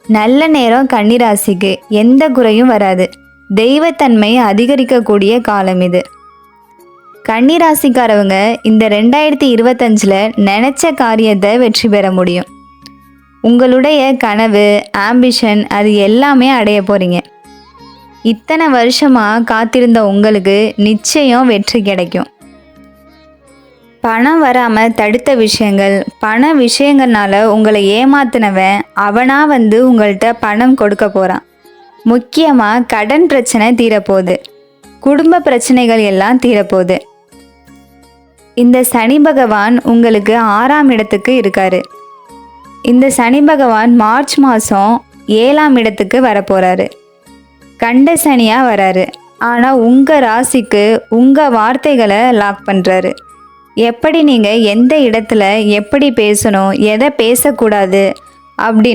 நல்ல நேரம் கன்னிராசிக்கு எந்த குறையும் வராது. தெய்வத்தன்மை அதிகரிக்கக்கூடிய காலம் இது. கன்னிராசிக்காரவங்க இந்த 2025ல் நினைச்ச காரியத்தை வெற்றி பெற முடியும். உங்களுடைய கனவு, ஆம்பிஷன் அது எல்லாமே அடைய போறீங்க. இத்தனை வருஷமா காத்திருந்த உங்களுக்கு நிச்சயம் வெற்றி கிடைக்கும். பணம் வராம தடுத்த விஷயங்கள், பண விஷயங்கள்னால உங்களை ஏமாத்தினவன் அவனா வந்து உங்கள்கிட்ட பணம் கொடுக்க போறான். முக்கியமா கடன் பிரச்சனை தீரப்போகுது. குடும்ப பிரச்சனைகள் எல்லாம் தீரப்போகுது. இந்த சனி பகவான் உங்களுக்கு 6ஆம் இடத்துக்கு இருக்காரு. இந்த சனி பகவான் மார்ச் மாதம் 7ஆம் இடத்துக்கு வரப்போறாரு. கண்ட சனியா வராரு. ஆனால் உங்கள் ராசிக்கு உங்கள் வார்த்தைகளை லாக் பண்ணுறாரு. எப்படி நீங்கள் எந்த இடத்துல எப்படி பேசணும், எதை பேசக்கூடாது அப்படின்னு